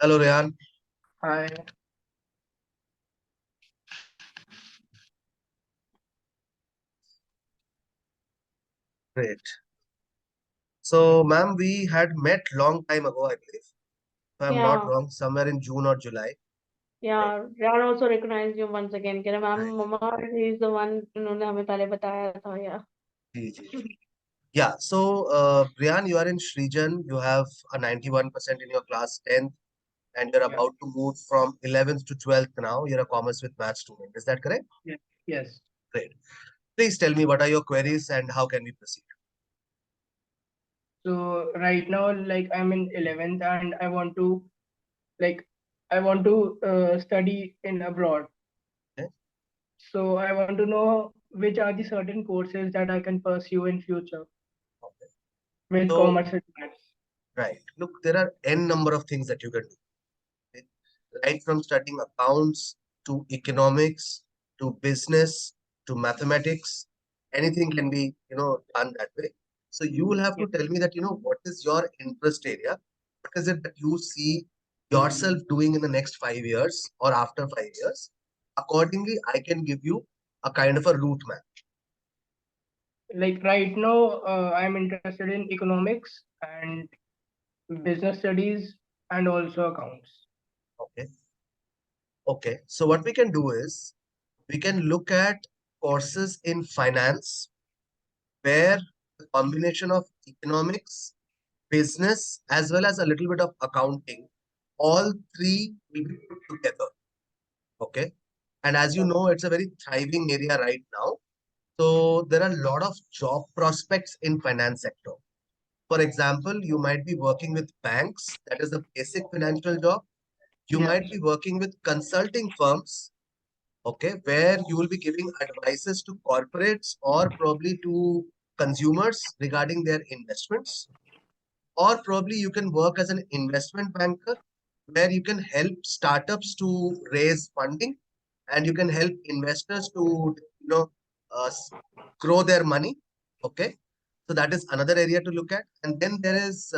Hello, Ryan. Hi. Great. So, ma'am, we had met long time ago, I believe. If I'm not Yeah, wrong, somewhere in June or July. Right? yeah. Ran also recognized you once again. कह रहा ma'am Right. Mama he is the one उन्होंने हमें पहले बताया था या. जी, जी, जी. Yeah. So, Ryan, you are in Shrijan. You have a 91% in your class 10th, and you're Yeah. about to move from 11th to 12th now. You're a commerce with math student. Is that correct? Yeah. Yes. Great. Please tell me what are your queries and how can we proceed? So right now, like I'm in 11th and like I want to study in abroad. Okay. So I want to know which are the certain courses that I can pursue in future Okay. with So, commerce and maths. right. Look, there are n number of things that you can do. Okay? Right from studying accounts to economics to business to mathematics, anything can be, done that way. So you will have Yeah. to tell me that, what is your interest area? What is it that you see yourself doing in the next 5 years or after 5 years? Accordingly, I can give you a kind of a route map. Like right now, I'm interested in economics and business studies and also accounts. Okay. Okay. So what we can do is we can look at courses in finance where the combination of economics, business, as well as a little bit of accounting, all three will be put together. Okay. And as you Okay. know, it's a very thriving area right now. So there are a lot of job prospects in finance sector. For example, you might be working with banks, that is the basic financial job. You Yeah. might be working with consulting firms, okay, where you will be giving advices to corporates or probably to consumers regarding their investments. Or probably you can work as an investment banker where you can help startups to raise funding and you can help investors to uh, s- grow their money. Okay, so that is another area to look at. And then there is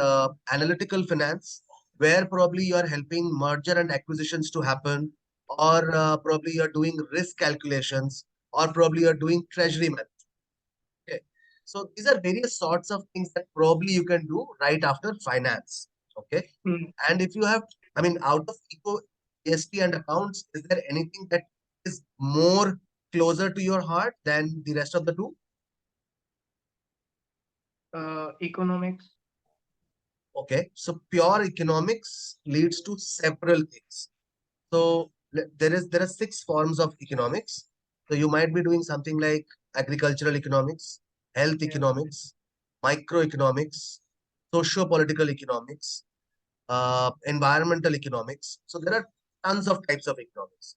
analytical finance where probably you are helping merger and acquisitions to happen, or probably you're doing risk calculations, or probably you're doing treasury management. Okay. So these are various sorts of things that probably you can do right after finance. Okay. Mm. And if you have, I mean, out of eco, ESP and accounts, is there anything that is more closer to your heart than the rest of the two? Economics. Okay. So pure economics leads to several things. So there are six forms of economics. So you might be doing something like agricultural economics, health Yeah. economics, microeconomics, socio-political economics, environmental economics. So there are tons of types of economics.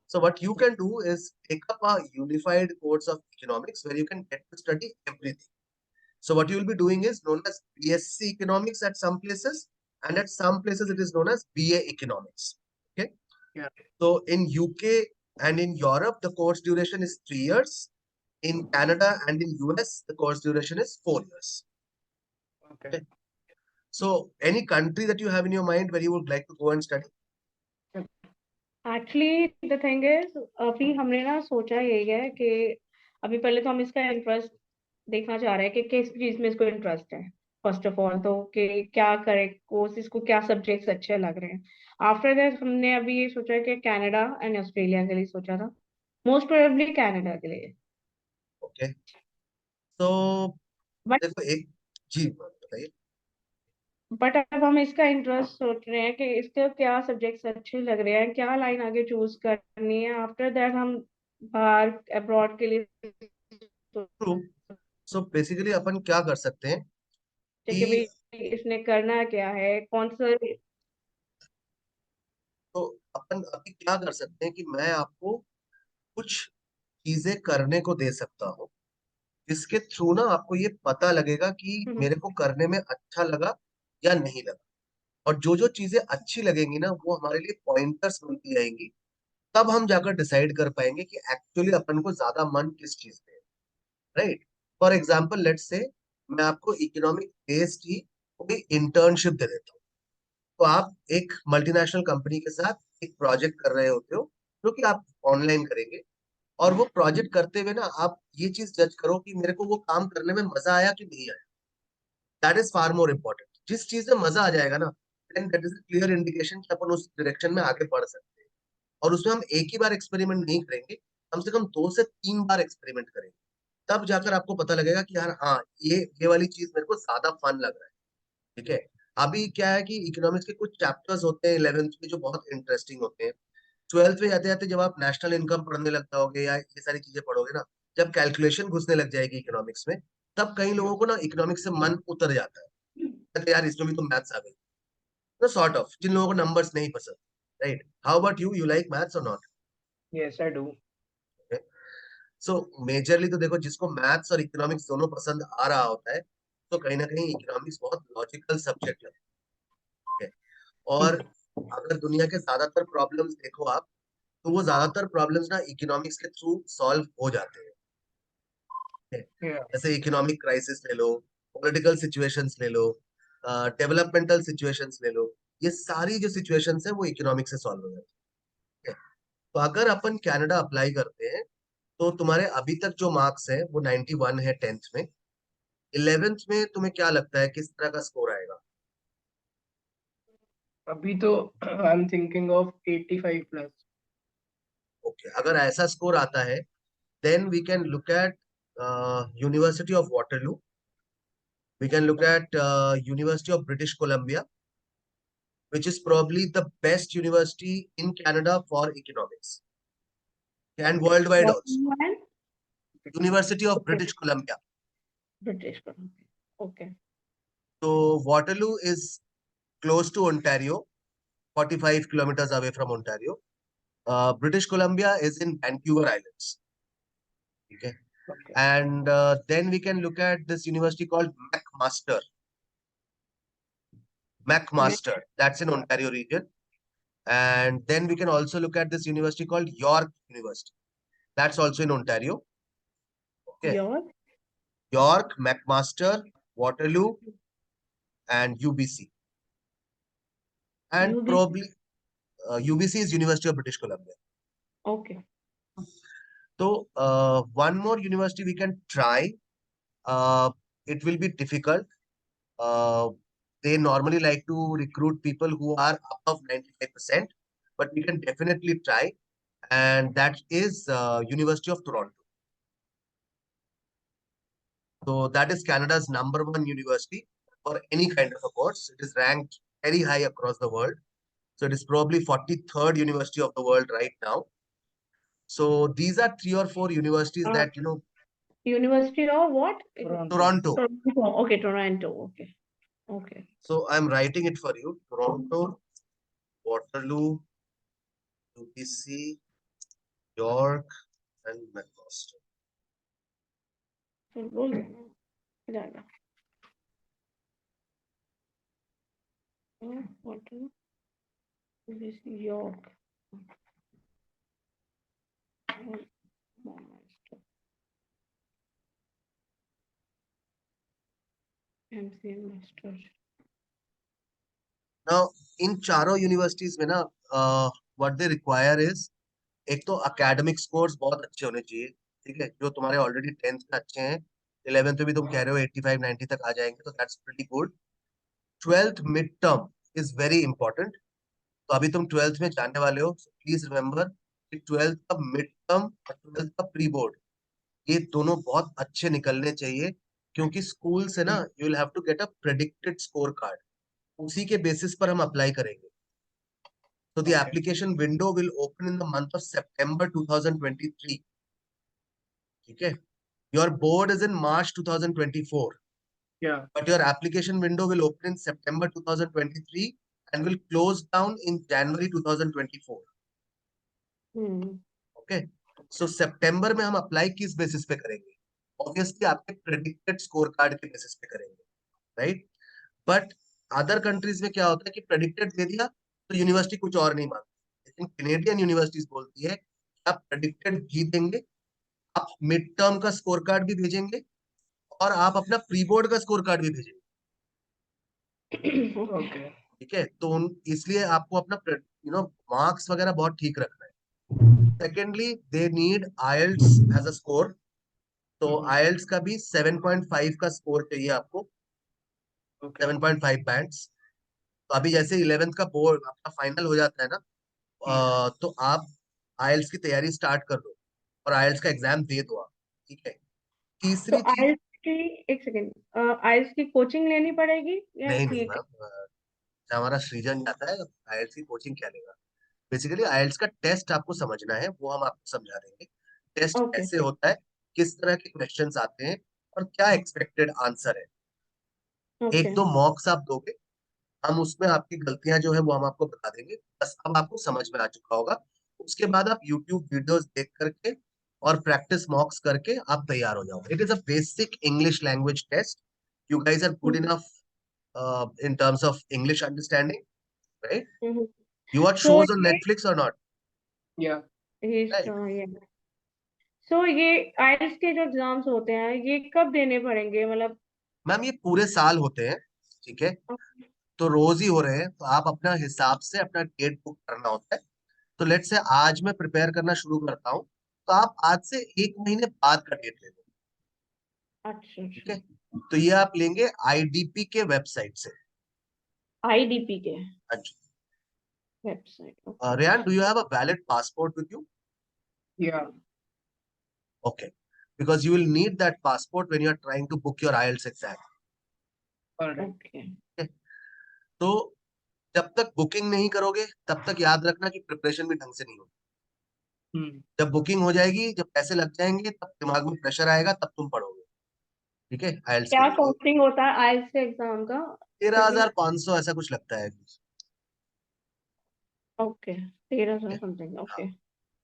So what you can do is take up a unified course of economics where you can get to study everything. So what you will be doing is known as BSc economics at some places, and at some places it is known as BA economics. Okay. Yeah. So in UK and in Europe, the course duration is 3 years. In Canada and in US, the course duration is 4 years. Okay. Okay. So any country that you have in your mind where you would like to go and study? Actually, the thing is, अभी हमने ना सोचा यही है कि अभी पहले तो हम इसका इंटरेस्ट देखना चाह रहे हैं कि किस चीज में इसको इंटरेस्ट है. फर्स्ट ऑफ ऑल तो कि क्या करे कोर्स, इसको क्या सब्जेक्ट्स अच्छे लग रहे हैं. आफ्टर दैट हमने अभी ये सोचा है कि कनाडा एंड ऑस्ट्रेलिया के लिए सोचा था. मोस्ट प्रोबेबली कनाडा के लिए. ओके. तो बट देखो एक, जी बताइए. बट अब हम इसका इंटरेस्ट सोच रहे हैं कि इसके क्या सब्जेक्ट्स अच्छे लग रहे हैं, क्या लाइन आगे चूज करनी है. आफ्टर दैट हम बाहर अब्रॉड के लिए ट्रू. सो बेसिकली अपन क्या कर सकते हैं सोचे कि कि भाई इसने करना क्या है, कौन सा. तो अपन अभी क्या कर सकते हैं कि मैं आपको कुछ चीजें करने को दे सकता हूँ जिसके थ्रू ना आपको ये पता लगेगा कि मेरे को करने में अच्छा लगा या नहीं लगा. और जो जो चीजें अच्छी लगेंगी ना वो हमारे लिए पॉइंटर्स बनती जाएंगी. तब हम जाकर डिसाइड कर पाएंगे कि एक्चुअली अपन को ज्यादा मन किस चीज पे है. Right. For example let's say मैं आपको इकोनॉमिक बेस्ड ही कोई इंटर्नशिप दे देता हूँ. तो आप एक मल्टीनेशनल कंपनी के साथ एक प्रोजेक्ट कर रहे होते हो जो कि आप ऑनलाइन करेंगे, और वो प्रोजेक्ट करते हुए ना आप ये चीज जज करो कि मेरे को वो काम करने में मजा आया कि नहीं आया। That is far more important. जिस चीज में मजा आ जाएगा ना, then that is clear indication कि अपन उस डायरेक्शन में आगे बढ़ सकते हैं। और उसमें हम एक ही बार एक्सपेरिमेंट नहीं करेंगे, कम से कम 2 से 3 बार एक्सपेरिमेंट करेंगे, तब जाकर आपको पता लगेगा कि यार हाँ, ये वाली चीज मेरे को ज्यादा फन लग रहा है। ठीक है। अभी क्या है कि इकोनॉमिक्स के कुछ चैप्टर्स होते हैं 11th में जो बहुत इंटरेस्टिंग होते हैं। 12th में जाते जाते जब आप नेशनल इनकम पढ़ने लग जाओगे या ये सारी चीजें पढ़ोगे ना, जब कैलकुलेशन घुसने लग जाएगी इकोनॉमिक्स में, तब कई लोगों को ना इकोनॉमिक्स से मन उतर जाता है। कहते हैं, यार इसमें भी तो मैथ्स आ गई। तो सॉर्ट ऑफ जिन लोगों को नंबर्स नहीं पसंद, right? How about you like maths or not? Yes, I do. So majorly तो देखो, जिसको मैथ्स और इकोनॉमिक्स दोनों पसंद आ रहा होता है, तो कहीं ना कहीं इकोनॉमिक्स बहुत लॉजिकल सब्जेक्ट है। ठीक है? और अगर दुनिया के ज्यादातर प्रॉब्लम्स देखो आप, तो वो ज्यादातर प्रॉब्लम्स ना इकोनॉमिक्स के थ्रू सॉल्व हो जाते हैं। Yeah. जैसे इकोनॉमिक क्राइसिस ले लो, पॉलिटिकल सिचुएशंस ले लो, डेवलपमेंटल सिचुएशंस ले लो, ये सारी जो सिचुएशंस है वो इकोनॉमिक्स से सॉल्व हो जाती है। तो अगर अपन कनाडा अप्लाई करते हैं, तो तुम्हारे अभी तक जो मार्क्स है वो 91 है 10th में। 11th में तुम्हें क्या लगता है किस तरह का स्कोर आएगा? अभी तो I am thinking of 85 plus. Okay, अगर ऐसा स्कोर आता है, then we can look at University of Waterloo, we can look at University of British Columbia, which is probably the best university in Canada for economics and worldwide What also. man? University of Okay, British Columbia. British Columbia. Okay. So Waterloo is close to Ontario, 45 kilometers away from Ontario. British Columbia is in Vancouver Islands. Okay. Okay. And then we can look at this university called McMaster. McMaster, that's in Ontario region. And then we can also look at this university called York University. That's also in Ontario. Okay. Your York, McMaster, Waterloo, and UBC. And UB. probably UBC is University of British Columbia. Okay. So one more university we can try. It will be difficult. They normally like to recruit people who are above 95%, but we can definitely try. And that is University of Toronto. So that is Canada's #1 university for any kind of a course. It is ranked very high across the world. So it is probably 43rd university of the world right now. So these are 3 or 4 universities Uh, that, University of what? Toronto. Toronto. Okay, Toronto. Okay. Okay. So I'm writing it for you. Toronto, Waterloo, UBC, York, and McMaster. तो बोल देना हो जाएगा. What? This is York. MCA Master. Now, इन चारों universities में ना, what they require is, एक तो एकेडमिक स्कोर्स बहुत अच्छे होने चाहिए। ठीक है, जो तुम्हारे ऑलरेडी 10th में अच्छे हैं, 11th में भी तुम कह रहे हो 85-90 तक आ जाएंगे, तो that's pretty good. 12th mid term is very important. तो अभी तुम 12th में जाने वाले हो, प्लीज रिमेम्बर कि 12th का मिड टर्म और 12th का प्री बोर्ड, ये दोनों बहुत अच्छे निकलने चाहिए, क्योंकि स्कूल से ना you will have to get a predicted score card, उसी के बेसिस पर हम अप्लाई करेंगे। So the Okay. application window will open in the month of September 2023. Okay. Your board is in March 2024, Yeah. but your application window will open in September 2023 and will close down in January 2024. Okay. So September में हम apply किस basis पे करेंगे? Obviously आपके predicted score card के basis पे करेंगे, right? But other countries में क्या होता है कि प्रेडिक्टेड दे दिया तो यूनिवर्सिटी कुछ और नहीं मांगती, लेकिन कैनेडियन यूनिवर्सिटीज बोलती है कि आप प्रेडिक्टेड भी देंगे, आप मिड टर्म का स्कोर कार्ड भी भेजेंगे, और आप अपना प्री बोर्ड का स्कोर कार्ड भी भेजेंगे। Okay. ठीक है, तो इसलिए आपको अपना मार्क्स वगैरह बहुत ठीक रखना है। Secondly they need IELTS as a score, तो आईएलटीएस का भी 7.5 का स्कोर चाहिए आपको, 7.5 बैंड्स। तो अभी जैसे 11th का बोर्ड आपका फाइनल हो जाता है ना, तो आप आईएलटीएस की तैयारी स्टार्ट कर दो और आईएलटीएस का एग्जाम दे दो आप, ठीक है। तो तीसरी चीज, आइल्स की, एक सेकेंड, आइल्स की कोचिंग लेनी पड़ेगी या नहीं नहीं ठीक है? मैम, हमारा सृजन जाता है, आईएलटीएस की कोचिंग क्या लेगा। बेसिकली आईएलटीएस का टेस्ट आपको समझना है, वो हम आपको समझा देंगे। टेस्ट ओके कैसे होता है, किस तरह के क्वेश्चंस आते हैं और क्या एक्सपेक्टेड आंसर है। ओके। एक दो मॉक्स आप दोगे, हम उसमें आपकी गलतियां जो है वो हम आपको बता देंगे, बस अब आपको समझ में आ चुका होगा। उसके बाद आप यूट्यूब वीडियोस देख करके और प्रैक्टिस मॉक्स करके आप तैयार हो जाओगे। It is a basic English language test. You guys are good enough in terms of English understanding, right? You watch so shows on ये Netflix or not? Yeah. Right. ये सो ये आइल्स के जो एग्जाम्स होते हैं ये कब देने पड़ेंगे, मतलब? मैम ये पूरे साल होते हैं, ठीक है, तो रोज ही हो रहे हैं, तो आप अपना हिसाब से अपना डेट बुक करना होता है। तो लेट से आज मैं प्रिपेयर करना शुरू करता हूँ, तो आप आज से 1 महीने बाद का डेट ले लो, अच्छा ठीक अच्छा। है। तो ये आप लेंगे आईडीपी के वेबसाइट से। आईडीपी के हाँ जी। Website, okay. Rayan, do you have a valid passport with you? Yeah. Okay, because you will need that passport when you are trying to book your IELTS exam. All right. Okay. तो जब तक booking नहीं करोगे तब तक याद रखना कि प्रिपरेशन भी ढंग से नहीं होगी। Hmm. जब बुकिंग हो जाएगी, जब पैसे लग जाएंगे, तब दिमाग में प्रेशर आएगा, तब तुम पढ़ोगे, ठीक है, आईएलटीएस के क्या लिए। कॉस्टिंग होता है आइल्स के एग्जाम का? तेरह फिर भी, हजार पाँच सौ ऐसा कुछ लगता है, ठीक ओके, 1300 है। समथिंग, हाँ, ओके।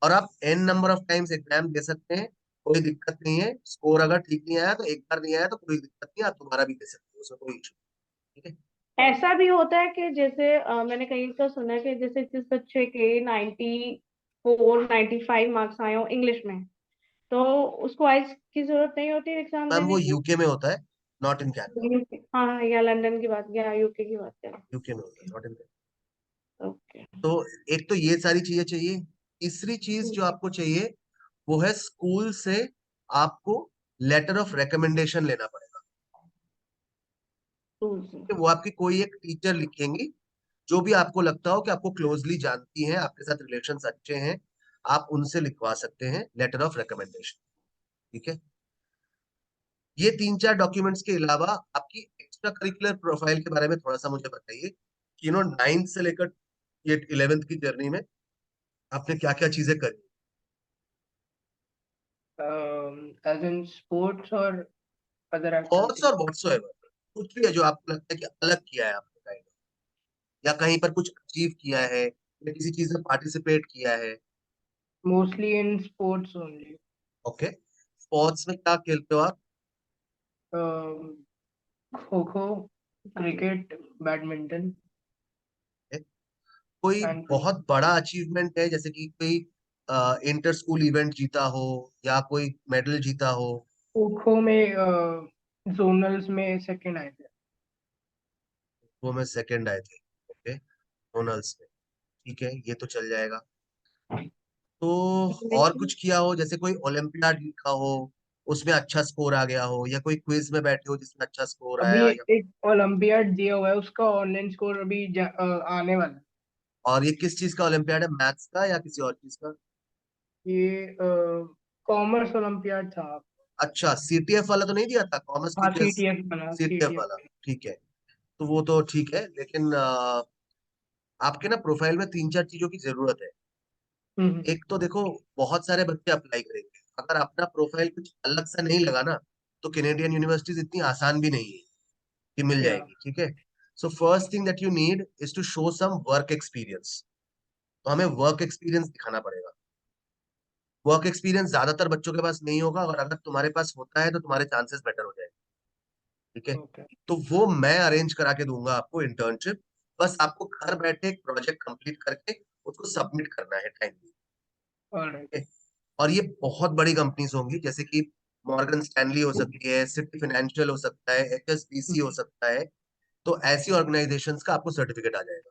और आप n number of times exam दे सकते हैं, कोई दिक्कत नहीं है। स्कोर अगर ठीक नहीं आया तो एक बार नहीं आया तो कोई दिक्कत नहीं, आप दोबारा भी दे सकते हो, उसमें कोई इशू, ठीक है। ऐसा भी होता है कि जैसे मैंने कहीं तो सुना है कि जैसे जिस बच्चे के 94 95 मार्क्स आए हो इंग्लिश में, तो उसको आइल्स की जरूरत नहीं होती एग्जाम मैम देने वो की? यूके में होता है, नॉट इन कैनेडा। हाँ हाँ, या लंदन की बात, या यूके की बात करें। यूके में होता है, नॉट इन। ओके। तो एक तो ये सारी चीजें चाहिए। तीसरी चीज जो आपको चाहिए वो है स्कूल से आपको लेटर ऑफ रिकमेंडेशन लेना पड़ेगा। वो आपकी कोई एक टीचर लिखेंगी, जो भी आपको लगता हो कि आपको क्लोजली जानती हैं, आपके साथ रिलेशंस अच्छे हैं, आप उनसे लिखवा सकते हैं लेटर ऑफ रिकमेंडेशन, ठीक है। ये 3 4 डॉक्यूमेंट्स के अलावा आपकी एक्स्ट्रा करिकुलर प्रोफाइल के बारे में थोड़ा सा मुझे बताइए कि 9th से लेकर ये 11th की जर्नी में आपने क्या क्या चीजें करी। As in sports or other course activities. और व्हाट्सोएवर, कुछ भी है जो आपको लगता है कि अलग किया है आपने काइंड, या कहीं पर कुछ अचीव किया है या किसी चीज में पार्टिसिपेट किया है। Mostly in sports only. Okay, sports में क्या खेलते हो आप? Kho-kho, cricket, badminton, कोई and बहुत बड़ा अचीवमेंट है, जैसे कि कोई इंटर स्कूल इवेंट जीता हो या कोई मेडल जीता हो? खो-खो में जोनल्स में सेकंड आए थे. वो में सेकंड आए थे, ओके, ओनर्स में, ठीक है, ये तो चल जाएगा। तो और कुछ किया हो, जैसे कोई ओलंपियाड लिखा हो, उसमें अच्छा स्कोर आ गया हो, या कोई क्विज में बैठे हो जिसमें अच्छा स्कोर अभी आया, या एक ओलंपियाड दिया हुआ है, उसका ऑनलाइन स्कोर अभी आने वाला है. और ये किस चीज का ओलंपियाड है, मैथ्स का या किसी और चीज का? ये कॉमर्स ओलंपियाड था. अच्छा, सीटीएफ वाला तो नहीं दिया था, कॉमर्स हाँ, टीचर्स सीटीएफ बना, सीटीएफ सीटीएफ. वाला, ठीक है। तो वो तो ठीक है, लेकिन आपके ना प्रोफाइल में 3 4 चीजों की जरूरत है। हम्म. एक तो देखो, बहुत सारे बच्चे अप्लाई करेंगे, अगर अपना प्रोफाइल कुछ अलग सा नहीं लगा ना, तो कैनेडियन यूनिवर्सिटीज इतनी आसान भी नहीं है कि मिल या जाएगी, ठीक है। So first thing that you need is to show some work experience. तो हमें वर्क एक्सपीरियंस दिखाना पड़ेगा। वर्क एक्सपीरियंस ज्यादातर बच्चों के पास नहीं होगा, और अगर तुम्हारे पास होता है तो तुम्हारे चांसेस बेटर हो जाएंगे, ठीक है। ओके. तो वो मैं अरेंज करा के दूंगा आपको इंटर्नशिप। बस आपको घर बैठे एक प्रोजेक्ट कंप्लीट करके उसको सबमिट करना है टाइमली, ऑलराइट. ठीक है। और ये बहुत बड़ी कंपनीज होंगी, जैसे कि मॉर्गन स्टैनली हो सकती है, सिटी फाइनेंशियल हो सकता है, एचएसबीसी हो सकता है, तो ऐसी ऑर्गेनाइजेशंस का आपको सर्टिफिकेट आ जाएगा,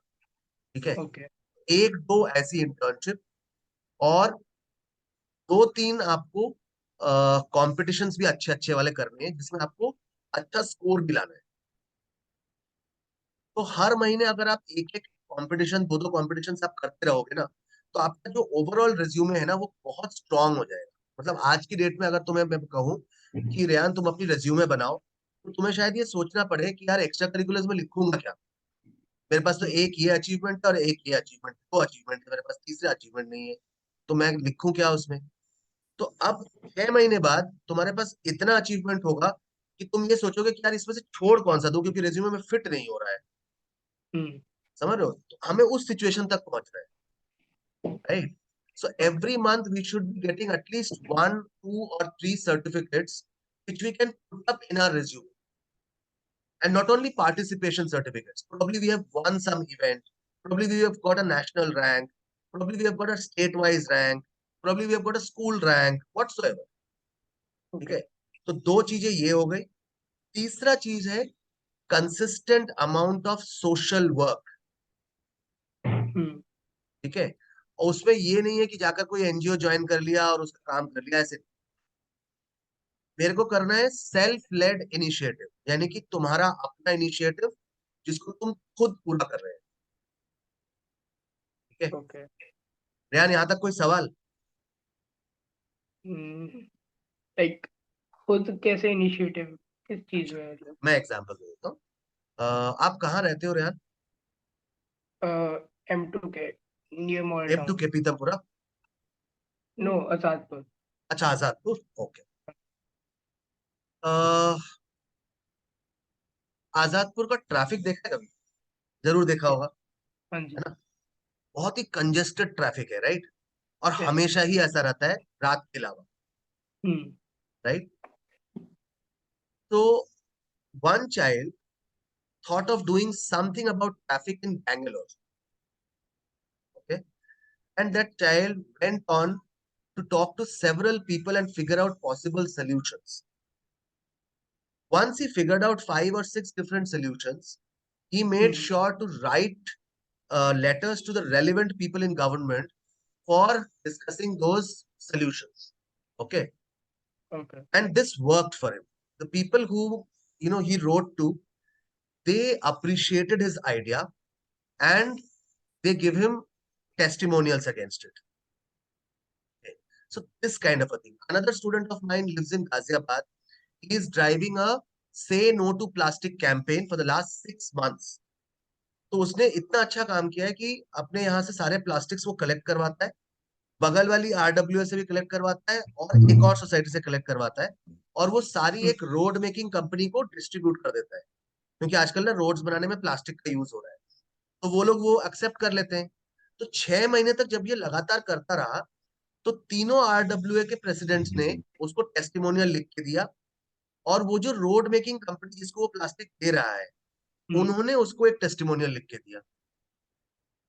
ठीक है। ओके। एक दो ऐसी इंटर्नशिप और दो तीन आपको कॉम्पिटिशन्स भी अच्छे अच्छे वाले करने हैं जिसमें आपको अच्छा स्कोर भी लाना है। तो हर महीने अगर आप एक एक कॉम्पिटिशन, दो दो कॉम्पिटिशन आप करते रहोगे ना, तो आपका जो ओवरऑल रिज्यूमे है ना वो बहुत स्ट्रांग हो जाएगा। मतलब आज की डेट में अगर तुम्हें मैं कहूँ कि रेयान तुम अपनी रिज्यूमे बनाओ, तो तुम्हें शायद ये सोचना पड़े कि यार एक्स्ट्रा करिकुलर्स में लिखूंगा क्या। मेरे पास तो एक ये अचीवमेंट है और एक ये अचीवमेंट, दो अचीवमेंट है मेरे पास, तीसरा अचीवमेंट नहीं है, तो मैं लिखूं क्या उसमें। तो अब 6 महीने बाद तुम्हारे पास इतना अचीवमेंट होगा कि तुम ये सोचोगे कि यार इसमें से छोड़ कौन सा दूं क्योंकि रिज्यूमे में फिट नहीं हो रहा है। हम्म। समझ रहे हो, तो हमें उस सिचुएशन तक पहुंच रहे हैं, right. So every month we should be getting at least 1, 2 or 3 certificates which we can put up in our resume. And not only participation certificates, probably we have won some event, probably we have got a national rank, probably we have got a state-wise rank, probably we have got a school rank, whatsoever. ठीक है, तो दो चीजें ये हो गई। तीसरा चीज है consistent amount of social work, hmm. ठीक है। और उसमें ये नहीं है कि जाकर कोई एनजीओ ज्वाइन कर लिया और उसका काम कर लिया, ऐसे मेरे को करना है सेल्फ लेड इनिशिएटिव, यानी कि तुम्हारा अपना इनिशिएटिव जिसको तुम खुद पूरा कर रहे हैं, ठीक है। ओके। रेहान यहाँ तक कोई सवाल? लाइक खुद कैसे इनिशिएटिव किस चीज में, मतलब? मैं एग्जांपल दे देता हूँ। आप कहाँ रहते हो रेहान? M2 के नियर मॉडल M2 टाउन। के पीतमपुरा? नो, आजादपुर। अच्छा, आजादपुर, ओके। अह, आजादपुर का ट्रैफिक देखा है कभी? जरूर देखा होगा, हाँ है जी। ना। बहुत ही कंजेस्टेड ट्रैफिक है, राइट। और यस। हमेशा ही ऐसा रहता है रात के अलावा, हम्म। राइट। तो one child thought of doing something about traffic in Bangalore. Okay. And that child went on to talk to several people and figure out possible solutions. Once he figured out 5 or 6 different solutions, he made sure to write letters to the relevant people in government for discussing those solutions. Okay. Okay. And this worked for him. The people who he wrote to, they appreciated his idea and they give him testimonials against it. Okay. So this kind of a thing. Another student of mine lives in Ghaziabad. He is driving a Say No to Plastic campaign for the last 6 months. तो उसने इतना अच्छा काम किया है कि अपने यहाँ से सारे प्लास्टिक्स वो कलेक्ट करवाता है, बगल वाली आरडब्ल्यूएस से भी कलेक्ट करवाता है और एक और सोसाइटी से कलेक्ट करवाता है, और वो सारी एक रोड मेकिंग कंपनी को डिस्ट्रीब्यूट कर देता है, क्योंकि आजकल ना रोड्स बनाने में प्लास्टिक का यूज हो रहा है, तो वो लोग वो एक्सेप्ट कर लेते हैं। तो 6 महीने तक जब ये लगातार करता रहा, तो तीनों आरडब्ल्यूए के प्रेसिडेंट्स ने उसको टेस्टिमोनियल लिख के दिया, और वो जो रोड मेकिंग कंपनी जिसको वो प्लास्टिक दे रहा है, उन्होंने उसको एक टेस्टिमोनियल लिख के दिया।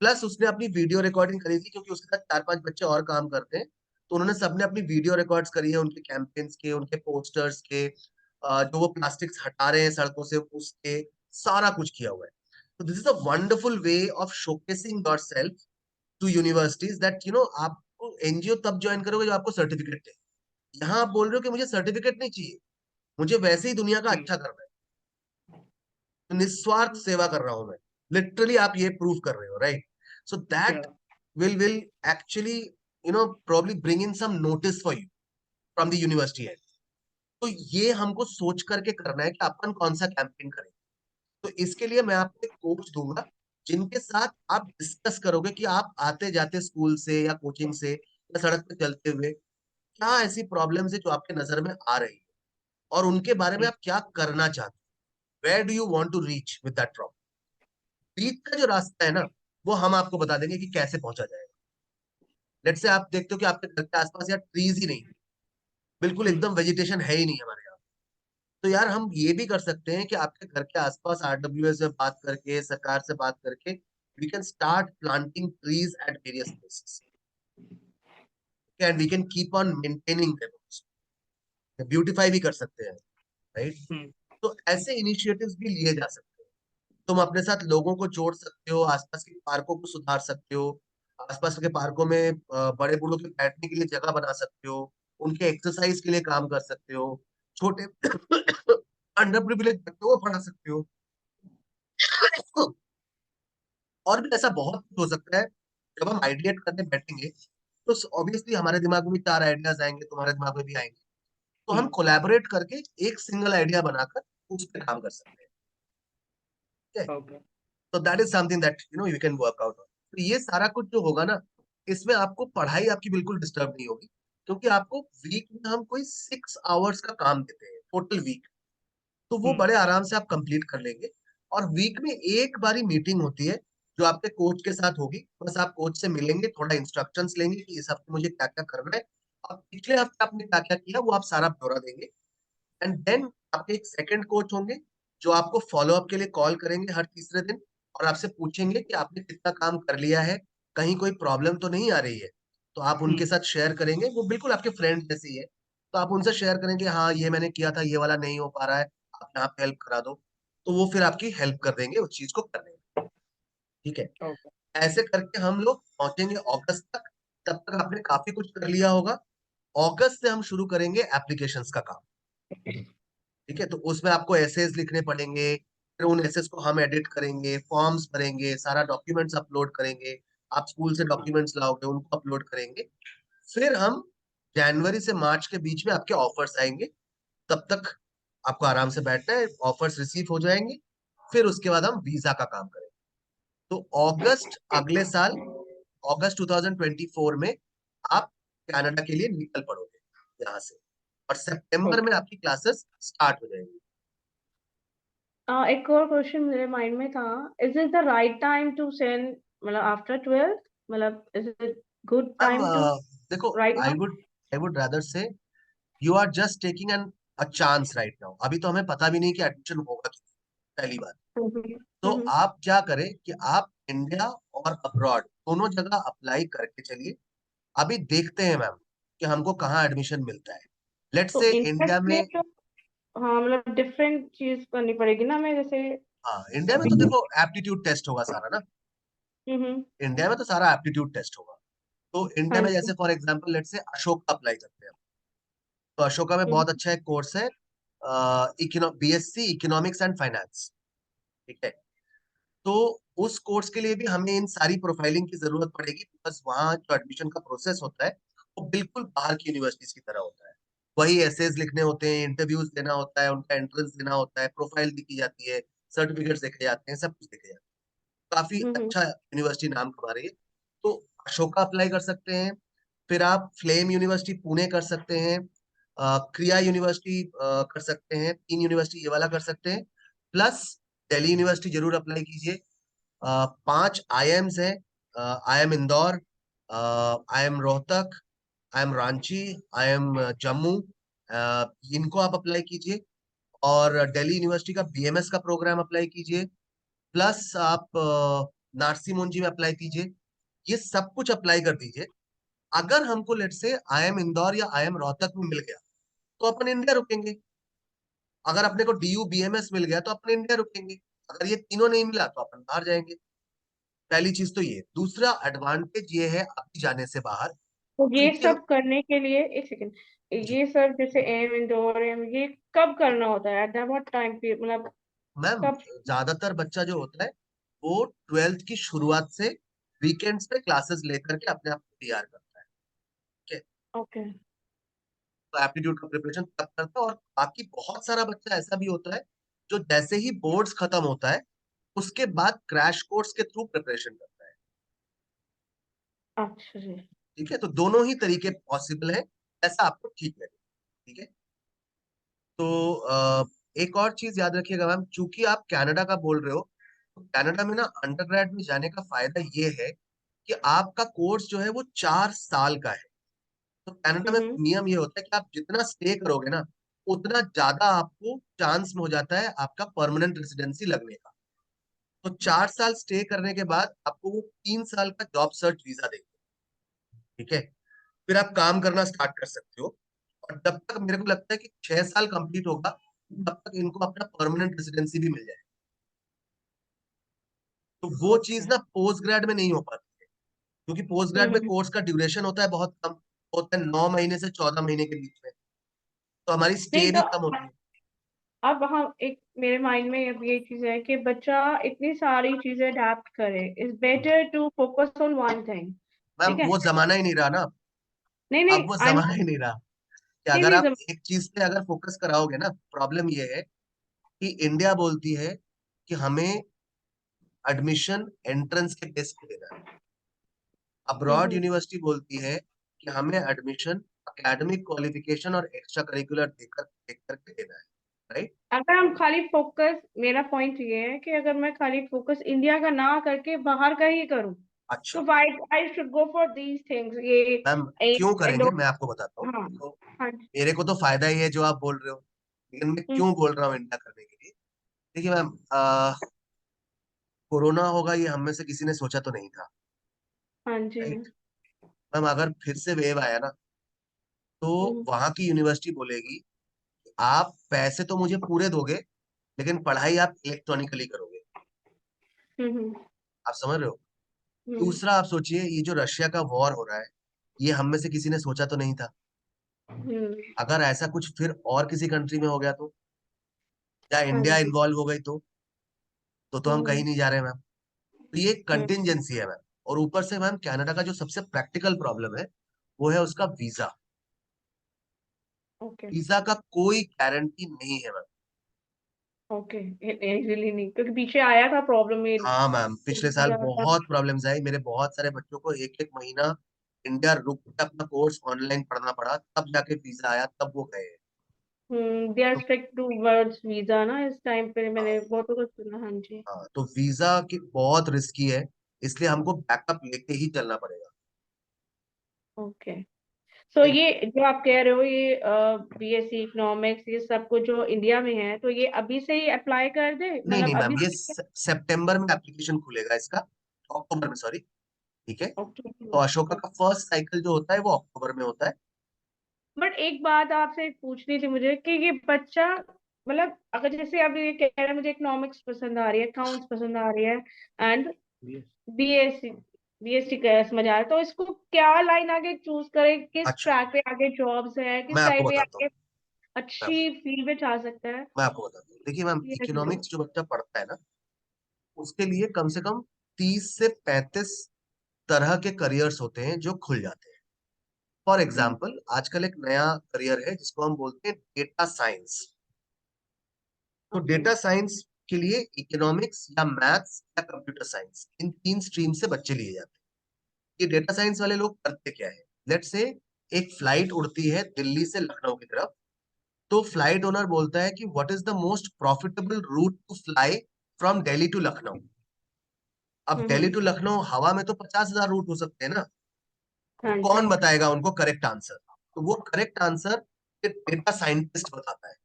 प्लस उसने अपनी वीडियो रिकॉर्डिंग करी थी, क्योंकि उसके साथ 4-5 बच्चे और काम करते हैं, तो उन्होंने सबने अपनी वीडियो रिकॉर्ड्स करी है उनके कैंपेन्स के, उनके पोस्टर्स के, जो वो प्लास्टिक्स हटा रहे हैं सड़कों से उसके, सारा कुछ किया हुआ है। तो this is a wonderful way of showcasing yourself to universities that आपको एनजीओ तब ज्वाइन करोगे जब आपको सर्टिफिकेट चाहिए। यहाँ आप बोल रहे हो कि मुझे सर्टिफिकेट नहीं चाहिए, मुझे वैसे ही दुनिया का अच्छा करना है, तो निस्वार्थ सेवा कर रहा हूं मैं। लिटरली आप ये प्रूव कर रहे हो, right. So that will actually probably bring in some notice for you from the university end. तो ये हमको सोच करके करना है कि अपन कौन सा कैंपेन करें। तो इसके लिए मैं आपको एक कोच दूंगा जिनके साथ आप डिस्कस करोगे कि आप आते जाते स्कूल से या कोचिंग से या सड़क पे चलते हुए क्या ऐसी प्रॉब्लम्स है जो आपके नजर में आ रही है, और उनके बारे में आप क्या करना चाहते हो। Where do you want to reach with that problem. बीच का जो रास्ता है ना, वो हम आपको बता देंगे कि कैसे पहुंचा जाएगा। लेट्स से आप देखते हो कि आपके घर के आसपास यार ट्रीज ही नहीं, बिल्कुल एकदम वेजिटेशन है ही नहीं हमारे यहाँ, तो यार हम ये भी कर सकते हैं कि आपके घर के आसपास आरडब्ल्यूएस से बात करके, सरकार से बात करके, we can start planting trees at various places and we can keep on maintaining them, beautify भी कर सकते हैं, राइट। तो ऐसे इनिशिएटिव्स भी लिए जा सकते हैं। तुम अपने साथ लोगों को जोड़ सकते हो, आसपास के पार्कों को सुधार सकते हो, आसपास के पार्कों में बड़े बूढ़ों के बैठने के लिए जगह बना सकते हो, उनके एक्सरसाइज के लिए काम कर सकते हो, छोटे अंडर प्रिविलेज बच्चों को पढ़ा सकते हो। और भी ऐसा बहुत कुछ हो सकता है। जब हम आइडिएट करने बैठेंगे तो ऑब्वियसली हमारे दिमाग में भी 4 आइडियाज आएंगे, तुम्हारे दिमाग में भी आएंगे, तो हम कोलैबोरेट करके एक सिंगल आइडिया बनाकर उस पर काम कर सकते हैं। ठीक है, Okay. तो that is something that you can work out on. तो ये सारा कुछ जो होगा ना, इसमें आपको पढ़ाई आपकी बिल्कुल डिस्टर्ब नहीं होगी, क्योंकि आपको वीक में हम कोई 6 आवर्स का काम देते हैं टोटल वीक, तो वो बड़े आराम से आप कंप्लीट कर लेंगे। और वीक में एक बारी मीटिंग होती है जो आपके कोच के साथ होगी, बस आप कोच से मिलेंगे, थोड़ा इंस्ट्रक्शंस लेंगे कि इस हफ्ते मुझे क्या क्या करना है, अब पिछले हफ्ते आपने क्या क्या किया वो आप सारा ब्यौरा देंगे। एंड देन आपके एक सेकंड कोच होंगे जो आपको फॉलो अप के लिए कॉल करेंगे हर तीसरे दिन, और आपसे पूछेंगे कि आपने कितना काम कर लिया है, कहीं कोई प्रॉब्लम तो नहीं आ रही है। तो आप उनके साथ शेयर करेंगे, वो बिल्कुल आपके फ्रेंड जैसे ही है, तो आप उनसे शेयर करेंगे, हाँ ये मैंने किया था, ये वाला नहीं हो पा रहा है, आप यहाँ पे हेल्प करा दो, तो वो फिर आपकी हेल्प कर देंगे उस चीज को करने में। ठीक है, Okay. ऐसे करके हम लोग पहुंचेंगे अगस्त तक। तब तक आपने काफी कुछ कर लिया होगा। अगस्त से हम शुरू करेंगे एप्लीकेशंस का काम। ठीक है, तो उसमें आपको एसेज लिखने पड़ेंगे, फिर उन एसेज को हम एडिट करेंगे, फॉर्म्स भरेंगे, सारा डॉक्यूमेंट्स अपलोड करेंगे, आप स्कूल से डॉक्यूमेंट्स लाओगे उनको अपलोड करेंगे। फिर हम जनवरी से मार्च के बीच में आपके ऑफर्स आएंगे, तब तक आपको आराम से बैठना है, ऑफर्स रिसीव हो जाएंगे, फिर उसके बाद हम वीजा का काम करेंगे। तो अगस्त अगले साल, अगस्त 2024 में आप कनाडा के लिए निकल पड़ोगे यहाँ से, और सितंबर Okay. में आपकी क्लासेस स्टार्ट हो जाएंगी। एक और क्वेश्चन मेरे माइंड में था, is it the right time to send, मतलब आफ्टर 12th, मतलब is it good ma'am time to देखो, right I now? Would I would rather say you are just taking an a chance right now. अभी तो हमें पता भी नहीं कि एडमिशन होगा कि नहीं, पहली बात। तो हम्म। आप क्या करें कि आप इंडिया और अब्रॉड दोनों जगह अप्लाई करके चलिए। अभी देखते हैं मैम कि हमको कहाँ एडमिशन मिलता है। लेट्स तो से इंडिया इंडिया के में, लिए तो, हाँ मतलब डिफरेंट चीज करनी पड़ेगी ना, मैं जैसे हाँ इंडिया में अभी। तो देखो एप्टीट्यूड टेस्ट होगा सारा ना, हम्म। इंडिया में तो सारा एप्टीट्यूड टेस्ट होगा। तो इंडिया हाँ में जी। जैसे for example let's say Ashoka apply करते हैं, तो अशोका में बहुत हम्म। अच्छा एक कोर्स है, बीएससी इकोनॉमिक्स एंड फाइनेंस। ठीक है, तो उस कोर्स के लिए भी हमें इन सारी प्रोफाइलिंग की जरूरत पड़ेगी, बस वहाँ जो एडमिशन का प्रोसेस होता है वो बिल्कुल बाहर की यूनिवर्सिटीज की तरह होता है। वही एसेज लिखने होते हैं, इंटरव्यूज देना होता है, उनका एंट्रेंस देना होता है, प्रोफाइल लिखी जाती है, सर्टिफिकेट्स देखे जाते हैं, सब कुछ देखे जाते हैं। काफी हम्म। अच्छा यूनिवर्सिटी नाम कमा रही है। तो अशोका अप्लाई कर सकते हैं, फिर आप फ्लेम यूनिवर्सिटी पुणे कर सकते हैं, क्रिया यूनिवर्सिटी कर सकते हैं, 3 यूनिवर्सिटी ये वाला कर सकते हैं, प्लस दिल्ली यूनिवर्सिटी जरूर अप्लाई कीजिए। 5 IIMs हैं, IIM Indore, IIM Rohtak, IIM Ranchi, IIM Jammu, इनको आप अप्लाई कीजिए। और दिल्ली यूनिवर्सिटी का बीएमएस का प्रोग्राम अप्लाई कीजिए, प्लस आप नारसी मुंजी में अप्लाई कीजिए। ये सब कुछ अप्लाई कर दीजिए। अगर हमको लेट से IIM इंदौर या IIM रोहतक में मिल गया तो अपन इंडिया रुकेंगे, अगर अपने को DU BMS मिल गया तो अपन इंडिया रुकेंगे, अगर ये तीनों नहीं मिला तो अपन बाहर जाएंगे। पहली चीज तो ये, दूसरा एडवांटेज ये है आपकी जाने से बाहर, तो ये क्योंकि सब करने के लिए, एक सेकंड, जी ये सब जैसे एम इंदौर एम, ये कब करना होता है, एट व्हाट टाइम पे, मतलब मैम, कब? ज्यादातर बच्चा जो होता है वो 12th की शुरुआत से वीकेंड्स पे क्लासेस लेकर के अपने आप को तैयार करता है। ठीक है, ओके। तो एप्टीट्यूड का प्रिपरेशन तब करता है। और बाकी बहुत सारा बच्चा ऐसा भी होता है जो जैसे ही बोर्ड्स खत्म होता है उसके बाद क्रैश कोर्स के थ्रू प्रिपरेशन करता है। अच्छा जी। ठीक है, तो दोनों ही तरीके पॉसिबल है, ऐसा आपको ठीक लगे। ठीक है, तो एक और चीज याद रखिएगा मैम, चूंकि आप कनाडा का बोल रहे हो, तो कनाडा में ना अंडरग्रेड में जाने का फायदा ये है कि आपका कोर्स जो है वो 4 साल का है। तो कनाडा में हम्म। नियम ये होता है कि आप जितना स्टे करोगे ना, उतना ज्यादा आपको चांस में हो जाता है आपका परमानेंट रेसिडेंसी लगने का। तो 4 साल स्टे करने के बाद आपको वो 3 साल का जॉब सर्च वीजा देंगे। ठीक है, फिर आप काम करना स्टार्ट कर सकते हो, और जब तक मेरे को लगता है कि 6 साल कंप्लीट होगा तब तक इनको अपना परमानेंट रेसिडेंसी भी मिल जाएगी। तो वो चीज ना पोस्ट ग्रेड में नहीं हो पाती है, क्योंकि पोस्ट ग्रेड में हम्म, कोर्स का ड्यूरेशन होता है बहुत कम, होता है 9 महीने से 14 महीने के बीच में, तो हमारी नहीं स्टे तो भी कम होती है। अब हम एक मेरे माइंड में अब ये चीज है कि बच्चा इतनी सारी चीजें अडेप्ट करे, is better to focus on one thing. Ma'am ठीक है। वो जमाना ही नहीं रहा ना, नहीं अब नहीं वो आई जमाना नो। ही नहीं रहा कि नहीं अगर नहीं आप एक चीज पे अगर फोकस कराओगे ना, प्रॉब्लम ये है कि इंडिया बोलती है कि हमें एडमिशन एंट्रेंस के बेस पे देना है, अब्रॉड हम्म, यूनिवर्सिटी बोलती है कि हमें एडमिशन एकेडमिक क्वालिफिकेशन और एक्स्ट्रा करिकुलर देकर देख करके देना है, राइट। अगर हम खाली फोकस, मेरा पॉइंट ये है कि अगर मैं खाली फोकस इंडिया का ना करके बाहर का ही करूं, तो अच्छा why I should go for these things ये मैम, क्यों करेंगे, मैं आपको बताता हूँ। हाँ तो हाँ। मेरे को तो फायदा ही है जो आप बोल रहे हो, लेकिन मैं हम्म, क्यों बोल रहा हूँ इंडिया करने के लिए। देखिए मैम, कोरोना होगा ये हम में से किसी ने सोचा तो नहीं था, हाँ जी। राइट। मैम अगर फिर से वेव आया ना, तो हम्म, वहां की यूनिवर्सिटी बोलेगी आप पैसे तो मुझे पूरे दोगे, लेकिन पढ़ाई आप इलेक्ट्रॉनिकली करोगे। हम्म, आप समझ रहे हो। हम्म, दूसरा आप सोचिए, ये जो रशिया का वॉर हो रहा है, ये हम में से किसी ने सोचा तो नहीं था। हम्म, अगर ऐसा कुछ फिर और किसी कंट्री में हो गया तो, या हाँ इंडिया जी। इन्वॉल्व हो गई तो हम कहीं हम्म, नहीं जा रहे मैम। तो ये हम्म, कंटिजेंसी है मैम। और ऊपर से मैम कनाडा का जो सबसे प्रैक्टिकल प्रॉब्लम है वो है उसका वीजा। ओके वीजा का कोई गारंटी नहीं है मैम। ओके। इजीली नहीं, क्योंकि पीछे आया था प्रॉब्लम ये हाँ मैम, पिछले साल दिया था। बहुत प्रॉब्लम्स आई, मेरे बहुत सारे बच्चों को एक एक महीना इंडिया रुक के अपना कोर्स ऑनलाइन पढ़ना पड़ा, तब जाके वीजा आया, तब वो गए। दे आर तो स्ट्रिक्ट टू वर्ड्स वीजा ना इस टाइम पे, मैंने हाँ, बहुतों को सुना। हाँ जी। हाँ, तो वीजा की बहुत रिस्की है, इसलिए हमको बैकअप लेके ही चलना पड़ेगा। ओके। सो ये जो आप कह रहे हो, ये बीएससी इकोनॉमिक्स ये सब कुछ जो इंडिया में है, तो ये अभी से ही अप्लाई कर दे, नहीं नहीं मतलब मैम, अभी ये से? सितंबर में एप्लीकेशन खुलेगा इसका, अक्टूबर में, सॉरी। ठीक है, तो अशोका अक्टूबर। का फर्स्ट साइकिल जो होता है वो अक्टूबर में होता है। बट एक बात आपसे पूछनी थी मुझे कि ये बच्चा, मतलब अगर जैसे अब ये कह रहा है मुझे इकोनॉमिक्स पसंद आ रही है, अकाउंट्स पसंद आ रही है, एंड बीएससी बीएससी का समझ आ रहा है, तो इसको क्या लाइन आगे चूज करे, किस अच्छा, ट्रैक पे आगे जॉब्स है, किस मैं आपको टाइप पे बताता हूँ। आगे अच्छी फील्ड में जा सकता है? मैं आपको बताता हूँ, देखिए मैम, ये बताओ। इकोनॉमिक्स जो बच्चा पढ़ता है ना, उसके लिए कम से कम 30 से 35 तरह के करियर्स होते हैं जो खुल जाते हैं। फॉर हम्म, एग्जाम्पल, आजकल एक नया करियर है जिसको हम बोलते हैं डेटा साइंस। तो ओके। डेटा साइंस के लिए इकोनॉमिक्स या मैथ्स या कंप्यूटर साइंस, इन 3 स्ट्रीम से बच्चे लिए जाते हैं। ये डेटा साइंस वाले लोग करते क्या है, लेट्स से एक फ्लाइट उड़ती है दिल्ली से लखनऊ की तरफ, तो फ्लाइट ओनर बोलता है कि what is the most profitable route to fly from Delhi to Lucknow. अब दिल्ली हम्म, टू लखनऊ हवा में तो 50,000 रूट हो सकते हैं ना, तो हाँ जी। कौन बताएगा उनको करेक्ट आंसर। तो वो करेक्ट आंसर डेटा साइंटिस्ट बताता है।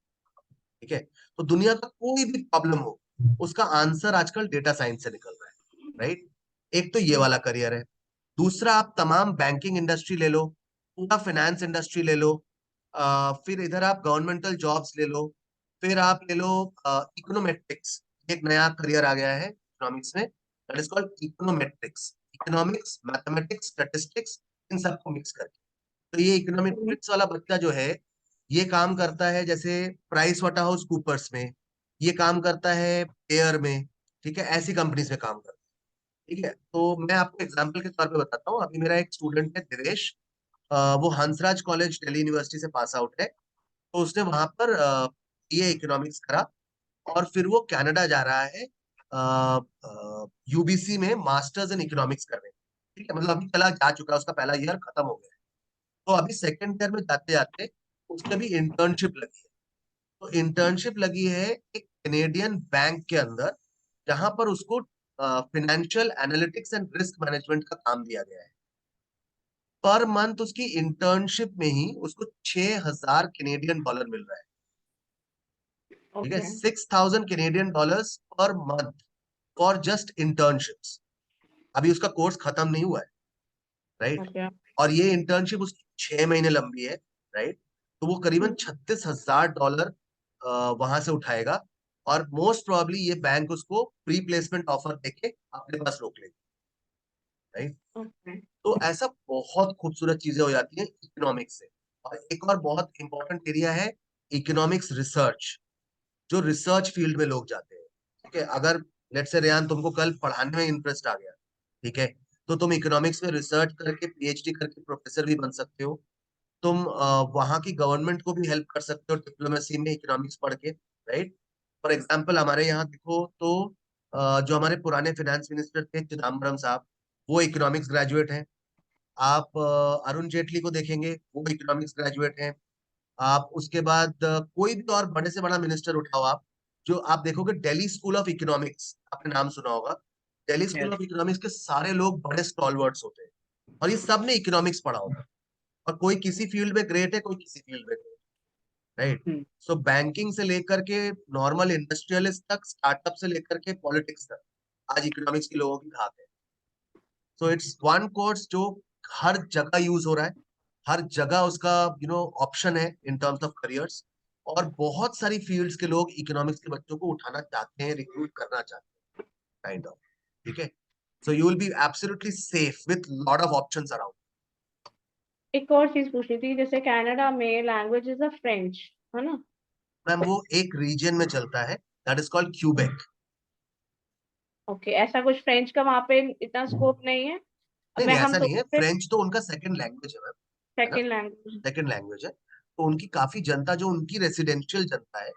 ठीक है, तो दुनिया का कोई भी प्रॉब्लम हो, उसका आंसर आजकल डेटा साइंस से निकल रहा है, राइट। एक तो ये हम्म, वाला करियर है। दूसरा, आप तमाम बैंकिंग इंडस्ट्री ले लो, पूरा फाइनेंस इंडस्ट्री ले लो, फिर इधर आप गवर्नमेंटल जॉब्स ले लो, फिर आप ले लो इकोनोमेट्रिक्स। एक नया करियर आ गया है इकोनॉमिक्स में, that is called econometrics. Economics, mathematics, statistics, इन सबको मिक्स करके। तो ये हम्म, इकोनॉमेट्रिक्स वाला बच्चा जो है, ये काम करता है जैसे प्राइस वाटर हाउस कूपर्स में, ये काम करता है पेयर में, ठीक है, ऐसी कंपनीज में काम करता है। ठीक है, तो मैं आपको एग्जांपल के तौर पे बताता हूँ। अभी मेरा एक स्टूडेंट है दिवेश, वो हंसराज कॉलेज दिल्ली यूनिवर्सिटी से पास आउट है। तो उसने वहां पर बीए इकोनॉमिक्स करा, और फिर वो कनाडा जा रहा है यूबीसी में मास्टर्स इन इकोनॉमिक्स करने। ठीक है, मतलब अभी चला जा चुका है, उसका पहला ईयर खत्म हो गया है। तो अभी सेकेंड ईयर में जाते जाते उसने भी इंटर्नशिप लगी है। तो इंटर्नशिप लगी है एक कैनेडियन बैंक के अंदर, जहां पर उसको financial analytics and risk management का काम दिया गया है। पर मंथ उसकी इंटर्नशिप में ही उसको 6,000 कैनेडियन डॉलर मिल रहा है। ठीक है, okay 6,000 Canadian dollars per month for just internships. अभी उसका कोर्स खत्म नहीं हुआ है, राइट। ओके। और ये इंटर्नशिप उसकी 6 महीने लंबी है, राइट। तो वो करीबन हम्म, 36,000 डॉलर वहां से उठाएगा, और मोस्ट प्रोबेबली ये बैंक उसको प्री प्लेसमेंट ऑफर देके अपने पास रोक लेगी, राइट। ओके तो ऐसा बहुत खूबसूरत चीजें हो जाती हैं इकोनॉमिक्स से। और एक और बहुत इंपॉर्टेंट एरिया है इकोनॉमिक्स रिसर्च, जो रिसर्च फील्ड में लोग जाते हैं। ठीक है, अगर लेट्स से रेयान तुमको कल पढ़ाने में इंटरेस्ट आ गया, ठीक है, तो तुम इकोनॉमिक्स में रिसर्च करके पीएचडी करके प्रोफेसर भी बन सकते हो। तुम वहाँ की गवर्नमेंट को भी हेल्प कर सकते हो डिप्लोमेसी में इकोनॉमिक्स पढ़ के, राइट। फॉर एग्जाम्पल हमारे यहाँ देखो तो जो हमारे पुराने फाइनेंस मिनिस्टर थे चिदम्बरम साहब, वो इकोनॉमिक्स ग्रेजुएट हैं। आप अरुण जेटली को देखेंगे, वो इकोनॉमिक्स ग्रेजुएट हैं। आप उसके बाद कोई भी और बड़े से बड़ा मिनिस्टर उठाओ आप, जो आप देखोगे दिल्ली स्कूल ऑफ इकोनॉमिक्स, आपने नाम सुना होगा, Delhi school Yes. Of economics के सारे लोग बड़े स्टॉलवर्ड्स होते हैं, और ये सब ने इकोनॉमिक्स पढ़ा होगा। और कोई किसी फील्ड में ग्रेट है, कोई किसी फील्ड में ग्रेट, राइट। Hmm. सो बैंकिंग से लेकर के नॉर्मल इंडस्ट्रियलिस्ट तक, स्टार्टअप से लेकर के पॉलिटिक्स तक, आज इकोनॉमिक्स के लोगों की धाक है। सो इट्स वन कोर्स जो हर जगह यूज हो रहा है, हर जगह उसका ऑप्शन है इन टर्म्स ऑफ करियर्स। और बहुत सारी फील्ड्स के लोग इकोनॉमिक्स के बच्चों को उठाना चाहते हैं, रिक्रूट करना चाहते हैं, काइंड ऑफ। ठीक है, so you will be absolutely safe with lot of options around. एक और चीज पूछनी थी, जैसे कनाडा में लैंग्वेज इज अ फ्रेंच, है ना? मैम वो एक रीजन में चलता है, that is called Quebec. Okay, ऐसा कुछ फ्रेंच का वहाँ पे इतना स्कोप नहीं है? अब नहीं नहीं, हम ऐसा नहीं है, सोचते फ्रेंच तो उनका सेकंड लैंग्वेज है मैम, है ना, सेकेंड लैंग्वेज। सेकंड लैंग्वेज है। तो उनकी काफी जनता, जो उनकी रेसिडेंशियल जनता है,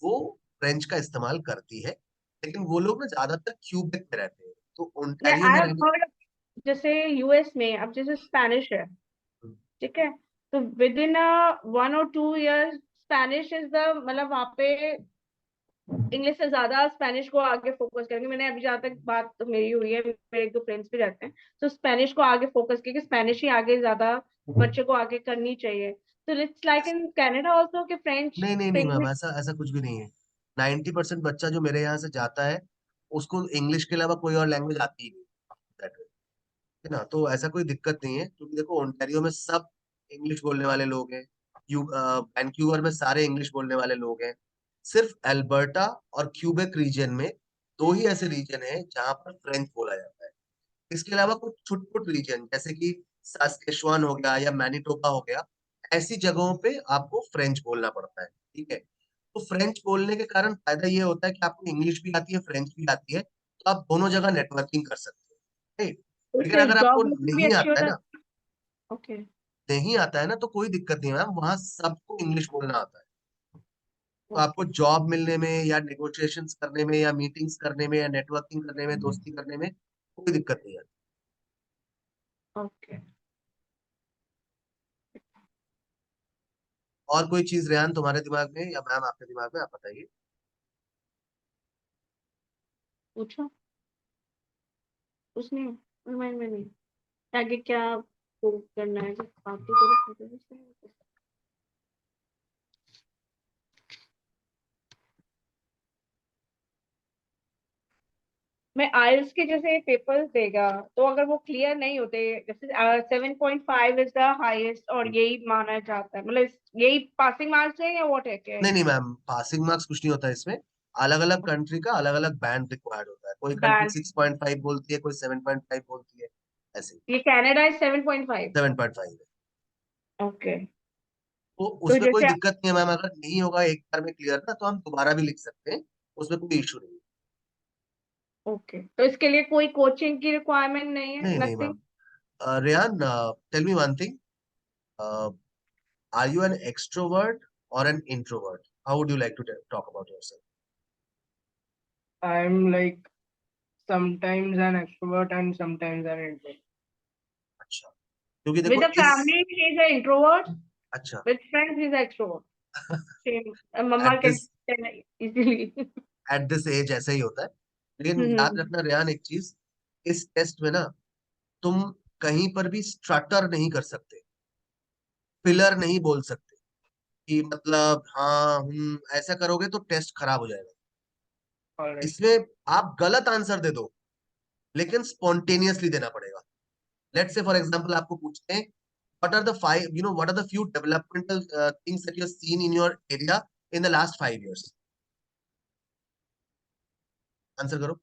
वो फ्रेंच का इस्तेमाल करती है। लेकिन वो लोग ना ज्यादातर क्यूबेक में रहते हैं, तो या ओंटारियो आई में हैव रहने। हर्ड, जैसे यूएस में अब जैसे स्पेनिश है, ठीक है, तो with in 1 or 2 years Spanish is the, मतलब वहाँ पे इंग्लिश से ज्यादा स्पेनिश को आगे फोकस करेंगे। मैंने अभी जहाँ तक बात तो मेरी हुई है, मेरे एक दो फ्रेंड्स भी रहते हैं, तो स्पेनिश को आगे फोकस किया कि स्पेनिश ही आगे ज्यादा बच्चे को आगे करनी चाहिए। तो it's like in Canada also कि फ्रेंच नहीं नहीं नहीं मैम, इंग्लिश। ऐसा ऐसा कुछ भी नहीं है। 90% बच्चा जो मेरे यहाँ से जाता है, उसको इंग्लिश के अलावा कोई और लैंग्वेज आती ही नहीं, that way, है ना। तो ऐसा कोई दिक्कत नहीं है, क्योंकि देखो ओंटारियो में सब इंग्लिश बोलने वाले लोग हैं। वैंक्यूवर में सारे इंग्लिश बोलने वाले लोग हैं। सिर्फ एल्बर्टा और क्यूबेक रीजन में दो ही ऐसे रीजन हैं जहां पर फ्रेंच बोला जाता है। इसके अलावा कुछ छुटपुट रीजन, जैसे कि सास्केचुआन हो गया या मैनिटोबा हो गया, ऐसी जगहों पे आपको फ्रेंच बोलना पड़ता है। ठीक है, तो फ्रेंच बोलने के कारण फायदा ये होता है कि आपको इंग्लिश भी आती है, फ्रेंच भी आती है, तो आप दोनों जगह नेटवर्किंग कर सकते हो, राइट। लेकिन उससे अगर आपको जॉब भी नहीं अच्छी हो आता है ना, जाती है। ओके नहीं आता है ना, तो कोई दिक्कत नहीं है मैम, वहां सबको इंग्लिश बोलना आता है। तो आपको ओके जॉब मिलने में या नेगोशिएशंस करने में या मीटिंग्स करने में या नेटवर्किंग करने में, दोस्ती करने में कोई दिक्कत नहीं आती। ओके। और कोई चीज रेहान तुम्हारे दिमाग में या मैम आपके दिमाग में, आप बताइए। पूछो, कुछ नहीं रिमाइंड में नहीं, आगे क्या वो करना है, जब बात ही करो। मैं आइल्स के जैसे पेपर्स देगा, तो अगर वो क्लियर नहीं होते, जैसे 7.5 इज द हाईएस्ट और यही माना जाता है, मतलब यही पासिंग मार्क्स है या व्हाट है, क्या है नहीं ये? नहीं मैम, पासिंग मार्क्स कुछ नहीं होता इसमें। अलग अलग कंट्री का अलग अलग बैंड रिक्वायर्ड होता है, कोई कंट्री बैंड 6.5 बोलती है, कोई 7.5 बोलती है, ऐसे। ये कनाडा है 7.5। 7.5 है। ओके, तो तो उसमें कोई जैसे दिक्कत नहीं है मैम, अगर नहीं होगा एक बार में क्लियर ना, तो हम दोबारा भी लिख सकते हैं, उसमें कोई इशू नहीं है। ओके, तो इसके लिए कोई कोचिंग की रिक्वायरमेंट नहीं है, नहीं नहीं nothing? Ma'am. Rehan, tell me one thing, are you an extrovert or an introvert? How would you like to talk about yourself? I'm like sometimes an extrovert and sometimes an introvert. अच्छा, क्योंकि with देखो the इस, family he is a introvert, अच्छा, with friends he is a extrovert. Same, मम्मा at can this tell easily. At this age ऐसा ही होता है। लेकिन याद रखना रेहान एक चीज, इस टेस्ट में ना तुम कहीं पर भी स्ट्रटर नहीं कर सकते, फिलर नहीं बोल सकते, कि मतलब हाँ ऐसा करोगे तो टेस्ट खराब हो जाएगा। All right. इसमें आप गलत आंसर दे दो, लेकिन स्पॉन्टेनियसली देना पड़ेगा। लेट्स से फॉर एग्जांपल आपको पूछते हैं, what are the few developmental things that you have seen in your area in the last 5 years? Answer करो।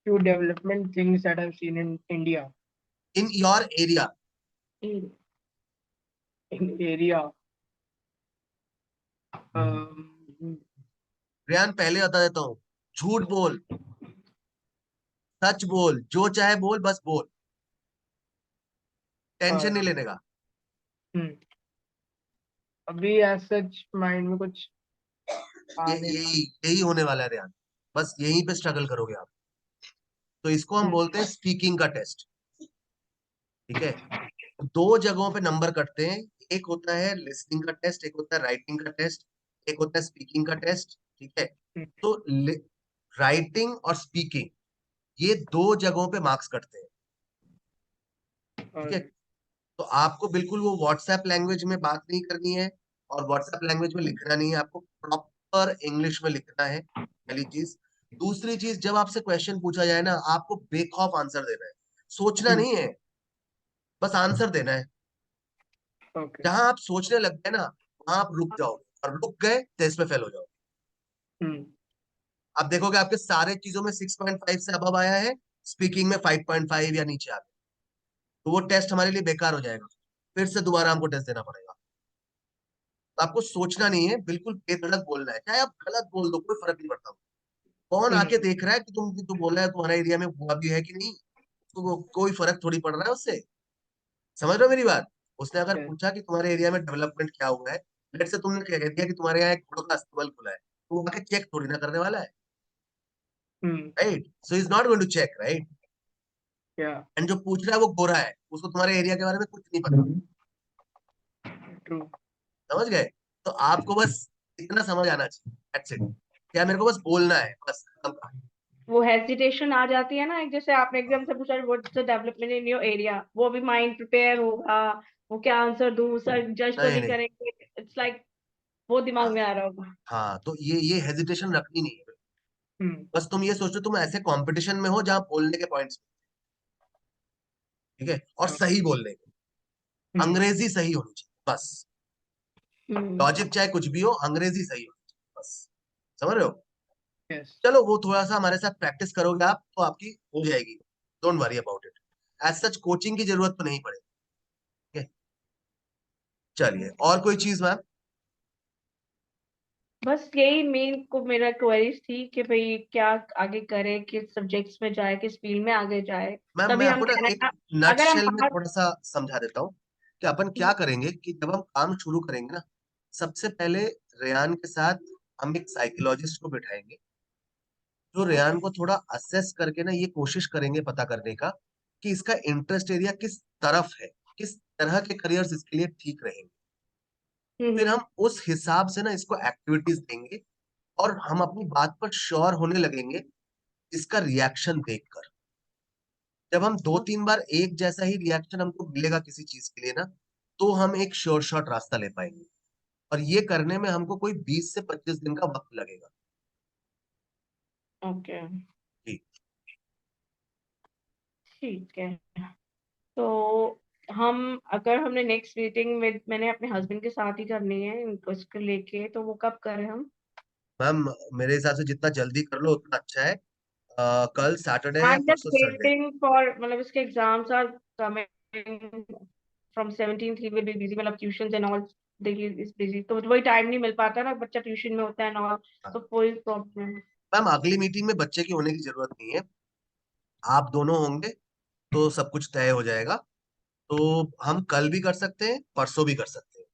Few development things that I've seen in India. In your area. area. In area. Um, Rayan पहले बता देता हूँ, झूठ बोल, सच बोल, जो चाहे बोल, बस बोल, टेंशन नहीं लेने का। अभी as such माइंड में कुछ आ नहीं रहा। यही यही होने वाला है रेयान, बस यहीं पे स्ट्रगल करोगे आप। तो इसको हम बोलते हैं स्पीकिंग का टेस्ट। ठीक है, दो जगहों पे नंबर कटते हैं, एक होता है लिसनिंग का टेस्ट, एक होता है राइटिंग का टेस्ट, एक होता है स्पीकिंग का टेस्ट। ठीक है, तो राइटिंग और स्पीकिंग ये दो जगहों पे मार्क्स कटते हैं। ठीक है, तो आपको बिल्कुल वो व्हाट्सएप लैंग्वेज में बात नहीं करनी है और व्हाट्सएप लैंग्वेज में लिखना नहीं है, आपको प्रॉपर इंग्लिश में लिखना है, पहली चीज। दूसरी चीज, जब आपसे क्वेश्चन पूछा जाए ना, आपको बेखौफ आंसर देना है, सोचना नहीं है, बस आंसर देना है। Okay. जहां आप सोचने लग गए ना, वहां आप रुक जाओगे, और रुक गए तो इसमें फेल हो जाओगे। आप देखोगे आपके सारे चीजों में 6.5 से अबव आया है, स्पीकिंग में 5.5 या नीचे आ गया, तो वो टेस्ट हमारे लिए बेकार हो जाएगा, फिर से दोबारा हमको टेस्ट देना पड़ेगा। तो आपको सोचना नहीं है, बिल्कुल बेधड़क बोलना है, चाहे आप गलत बोल दो, कोई फर्क नहीं पड़ता। कौन आके देख रहा है कि तुम बोल रहा है, तुम्हारे एरिया में हुआ भी है कि नहीं, तो कोई फर्क थोड़ी पड़ रहा है उससे। समझ रहे हो मेरी बात? उसने अगर पूछा कि तुम्हारे एरिया में डेवलपमेंट क्या हुआ है, लेट से तुमने क्या कह दिया कि तुम्हारे यहाँ एक गुड़ का अस्तबल खुला है, तो वो आके चेक थोड़ी ना करने वाला है, right? So is not going to check, right? And जो पूछ रहा है वो गोरा है, उसको तुम्हारे एरिया के बारे में कुछ नहीं पता। True. समझ गए? तो आपको बस इतना समझ आना चाहिए, दैट्स इट। क्या मेरे को बस बोलना है, बस खत्म कहानी। वो हेजिटेशन आ जाती है ना, एक जैसे आपने एकदम से पूछा what's the development in your area, वो अभी माइंड प्रिपेयर होगा, वो क्या आंसर दूं, सर जज तो नहीं नहीं नहीं, करेंगे, इट्स लाइक वो दिमाग में आ रहा होगा। हाँ, तो ये हेजिटेशन रखनी नहीं है। बस तुम ये सोचो तुम ऐसे कंपटीशन में हो जहां बोलने के पॉइंट्स, ठीक है, और सही बोलने के, अंग्रेजी सही होनी चाहिए बस। लॉजिक चाहे कुछ भी हो, अंग्रेजी सही होनी चाहिए बस। समझ रहे हो? Yes. चलो, वो थोड़ा सा हमारे साथ प्रैक्टिस करोगे आप तो आपकी हो जाएगी, don't worry about it. As such coaching की जरूरत तो नहीं पड़ेगी। ठीक है, चलिए, और कोई चीज मैम? बस यही मेन को मेरा क्वेरीज थी कि भाई क्या आगे करे, किस सब्जेक्ट्स में जाए, किस फील्ड में आगे जाए। मैम मैं तभी हम आपको ना एक कनाडा, नट अगर हम शेल में बाहर, थोड़ा सा समझा देता हूँ कि अपन क्या करेंगे। कि जब हम काम शुरू करेंगे ना, सबसे पहले रेयान के साथ हम एक साइकोलॉजिस्ट को बिठाएंगे, जो रेयान को थोड़ा असेस करके ना ये कोशिश करेंगे पता करने का कि इसका इंटरेस्ट एरिया किस तरफ है, किस तरह के करियर्स इसके लिए ठीक रहेंगे। फिर हम उस हिसाब से ना इसको एक्टिविटीज देंगे, और हम अपनी बात पर श्योर होने लगेंगे इसका रिएक्शन देखकर। जब हम 2-3 बार एक जैसा ही रिएक्शन हमको मिलेगा किसी चीज के लिए ना, तो हम एक श्योर शॉट रास्ता ले पाएंगे, और ये करने में हमको कोई 20 से 25 दिन का वक्त लगेगा। ओके जी, ठीक है। तो हम, अगर हमने नेक्स्ट मीटिंग में, मैंने अपने हस्बैंड के साथ ही करनी है इनको, इसको लेके, तो वो कब करें हम? मैम मेरे हिसाब से जितना जल्दी कर लो उतना अच्छा है। कल सैटरडे आई है, एम जस्ट परसों संडे। वेटिंग फॉर, मतलब इसके exams are coming from 17th, he will be busy, मतलब ट्यूशंस एंड ऑल, देखिए इज बिजी, तो वही टाइम नहीं मिल पाता ना, बच्चा ट्यूशन में होता है ना, तो कोई प्रॉब्लम। मैम अगली मीटिंग में बच्चे की होने की जरूरत नहीं है, आप दोनों होंगे तो सब कुछ तय हो जाएगा। तो हम कल भी कर सकते हैं, परसों भी कर सकते हैं।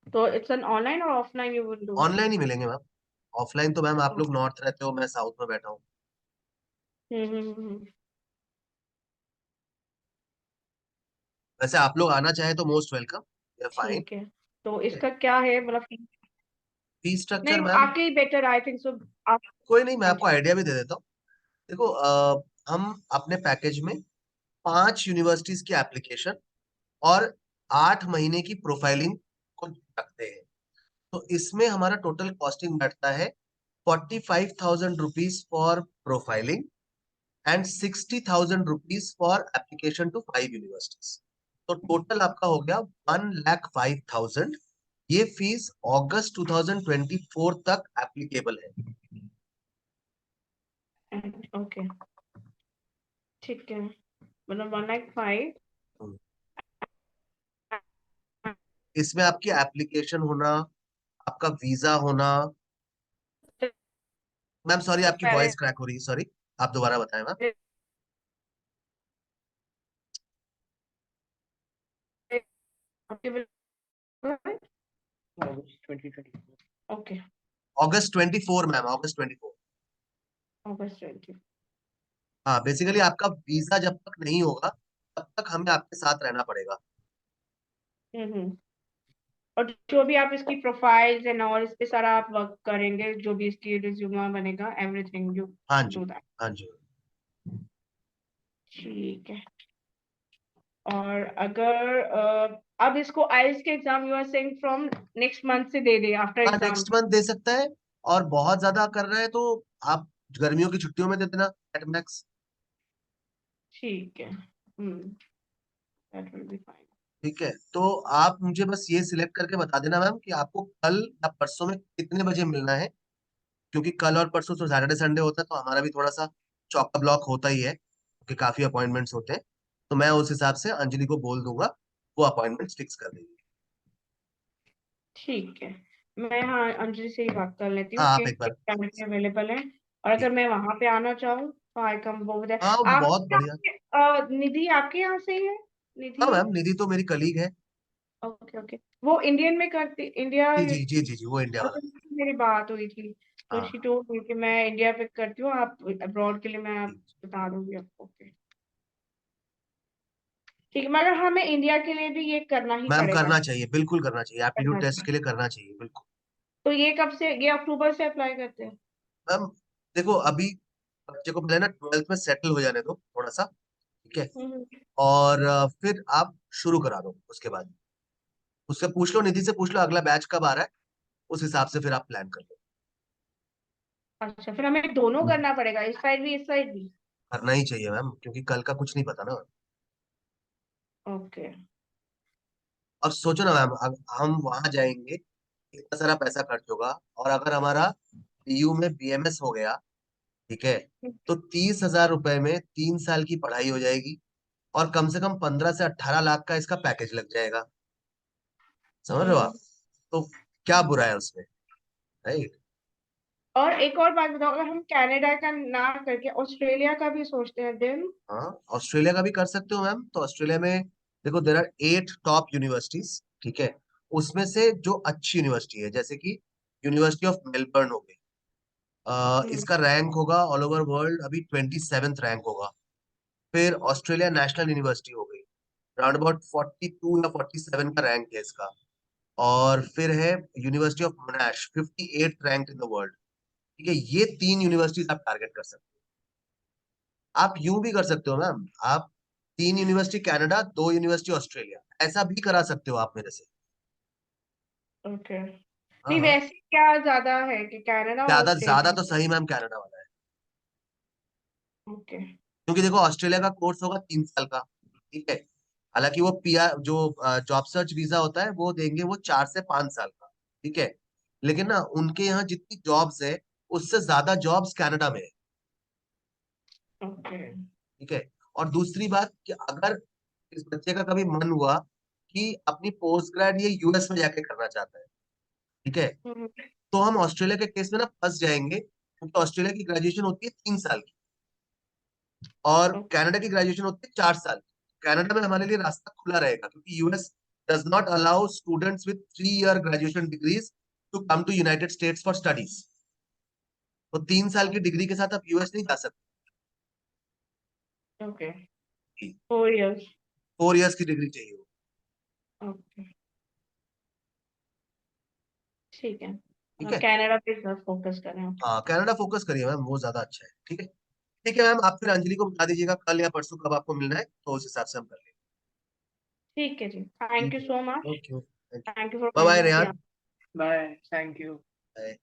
तो it's an online or offline you will do? Online ही मिलेंगे मैम। ऑफलाइन तो मैम आप लोग नॉर्थ रहते हो, मैं साउथ में बैठा हूँ। हम्म। वैसे आप लोग आना चाहे तो मोस्ट वेलकम, फाइन। ठीक है, तो इसका क्या है, मतलब फी स्ट्रक्चर नहीं, मैम, आपके ही बेटर, आई थिंक सो आप। कोई नहीं, मैं हाँ आपको जी। आइडिया भी दे देता हूँ। देखो, हम अपने पैकेज में 5 यूनिवर्सिटीज की एप्लीकेशन और 8 महीने की प्रोफाइलिंग को रखते हैं। तो इसमें हमारा टोटल कॉस्टिंग बैठता है 45,000 rupees for profiling and 60,000 rupees for application to 5 universities. तो टोटल आपका हो गया 1,05,000। ये फीस अगस्त 2024 तक एप्लीकेबल है। ओके, ठीक है, मतलब 1,05,000। हम्म। इसमें आपकी एप्लीकेशन होना, आपका वीजा होना। मैम सॉरी, आपकी पहले वॉइस क्रैक हो रही है, सॉरी, आप दोबारा बताएं मैम। आपके August 2024. ओके, अगस्त 24 मैम, अगस्त 24। अगस्त 20। हाँ, बेसिकली आपका वीजा जब तक नहीं होगा तब तक हमें आपके साथ रहना पड़ेगा। हम्म। और जो भी आप इसकी प्रोफाइल्स एंड और इस पे सारा आप वर्क करेंगे, जो भी इसकी रिज्यूमे बनेगा, एवरीथिंग यू हाँ जी, डू दैट। हाँ जी। ठीक है। और अगर अब इसको आइल्स के exam you are saying from next month से दे दे आफ्टर हाँ, एग्जाम। नेक्स्ट मंथ दे सकता है। और बहुत ज्यादा कर रहे हैं तो आप गर्मियों की छुट्टियों में दे देना एट मैक्स। ठीक है, दैट विल बी फाइन। ठीक है, तो आप मुझे बस ये सिलेक्ट करके बता देना मैम कि आपको कल या परसों में कितने बजे मिलना है, क्योंकि कल और परसों तो सैटरडे संडे होता है तो हमारा भी थोड़ा सा चौका ब्लॉक होता ही है, क्योंकि काफी अपॉइंटमेंट्स होते हैं। तो मैं उस हिसाब से अंजलि को बोल दूंगा, वो अपॉइंटमेंट फिक्स कर देगी। ठीक है, मैं हाँ अंजलि से ही बात कर लेती हाँ, हूँ आप कि एक किस बार। टाइम पे अवेलेबल है। और अगर ठीक। मैं वहां पे आना चाहूँ तो आई कम वो देयर। हाँ, आप बहुत बढ़िया। निधि आपके यहाँ से ही है? हाँ निधि, मैम, निधि तो मेरी कलीग है। ओके ओके, वो इंडियन में करती, इंडिया। जी जी जी जी जी, वो इंडिया वाला है। मेरी बात हुई थी तो शी हाँ। टोल्ड मी कि मैं इंडिया पे करती हूँ, आप अब्रॉड के लिए मैं जी। बता दूंगी आपको। ओके, ठीक है, मगर हमें इंडिया के लिए भी ये करना ही मैम पड़ेगा। करना चाहिए, बिल्कुल करना चाहिए, एप्टीट्यूड करना टेस्ट चाहिए। के लिए करना चाहिए, बिल्कुल। तो ये कब से, ये अक्टूबर से अप्लाई करते हैं? मैम देखो, अभी बच्चे को पहले ना 12th में सेटल हो जाने दो थोड़ा सा। ठीक है। हम्म, और फिर आप शुरू करा दो उसके बाद। उससे पूछ लो, निधि से पूछ लो अगला बैच कब आ रहा है, उस हिसाब से फिर आप प्लान कर लो। अच्छा, फिर हमें दोनों करना पड़ेगा, इस साइड भी इस साइड भी? करना ही चाहिए मैम, क्योंकि कल का कुछ नहीं पता ना। ओके। और सोचो ना मैम, हम वहां जाएंगे, इतना सारा पैसा खर्च होगा, और अगर हमारा बीयू में बीएमएस हो गया, ठीक है, तो 30,000 रुपए में 3 साल की पढ़ाई हो जाएगी, और कम से कम 15 से 18 लाख का इसका पैकेज लग जाएगा। समझ रहे हो आप? हम्म। तो क्या बुरा है उसमें, राइट? और एक और बात बताओ, अगर हम कनाडा का ना करके ऑस्ट्रेलिया का भी सोचते हैं देन? हाँ, ऑस्ट्रेलिया का भी कर सकते हो मैम। तो ऑस्ट्रेलिया में देखो, देर आर 8 टॉप यूनिवर्सिटीज, ठीक है। उसमें से जो अच्छी यूनिवर्सिटी है, जैसे कि यूनिवर्सिटी ऑफ मेलबर्न हो गई, हम्म। इसका रैंक होगा ऑल ओवर वर्ल्ड अभी 27th रैंक होगा। फिर ऑस्ट्रेलिया नेशनल यूनिवर्सिटी हो गई, राउंड अबाउट 42 या 47 का रैंक है इसका। और फिर है university of मोनाश, 58th rank in the world. ठीक है, ये 3 यूनिवर्सिटीज आप टारगेट कर सकते हो। आप यूं भी कर सकते हो मैम, आप 3 यूनिवर्सिटी कनाडा, 2 यूनिवर्सिटी ऑस्ट्रेलिया, ऐसा भी करा सकते हो आप मेरे से। ओके, हाँ नहीं हाँ। वैसे क्या ज्यादा है कि कनाडा और ज्यादा ज्यादा ऑस्ट्रेलिया? तो सही मैम कनाडा वाला है, ओके। क्योंकि देखो ऑस्ट्रेलिया का कोर्स होगा 3 साल का। ठीक है। हालांकि वो पीआर जो जॉब सर्च वीजा होता है वो देंगे वो 4 से 5 साल का। ठीक है। लेकिन ना उनके यहाँ जितनी जॉब्स है, उससे ज्यादा जॉब्स कनाडा में है। ओके। ठीक है। और दूसरी बात कि अगर इस बच्चे का कभी मन हुआ कि अपनी पोस्ट ग्रेड ये यूएस में जाके करना चाहता है, ठीक है, हम्म। तो हम ऑस्ट्रेलिया के केस में ना फंस जाएंगे, क्योंकि ऑस्ट्रेलिया की ग्रेजुएशन होती है 3 साल की, और कनाडा की ग्रेजुएशन होती है 4 साल की। कनाडा में हमारे लिए रास्ता खुला रहेगा, क्योंकि US does not allow students with 3 year graduation degrees to come to United States for studies. तो 3 साल की डिग्री के साथ आप यूएस नहीं जा ओके, सकते। 4 इयर्स। 4 इयर्स की डिग्री चाहिए हो। ओके, ठीक है, ठीक है। कनाडा पे फोकस करें। ओके, हाँ, कनाडा फोकस करिए मैम, वो ज्यादा अच्छा है। ठीक है। ठीक है मैम, आप फिर अंजलि को बता दीजिएगा कल या परसों कब आपको मिलना है, तो उस हिसाब से हम कर लेंगे। ठीक है जी, थैंक ठीक यू है। So much. Okay, thank you. Thank you for bye bye coming. Rehan. Bye. Thank you. Bye.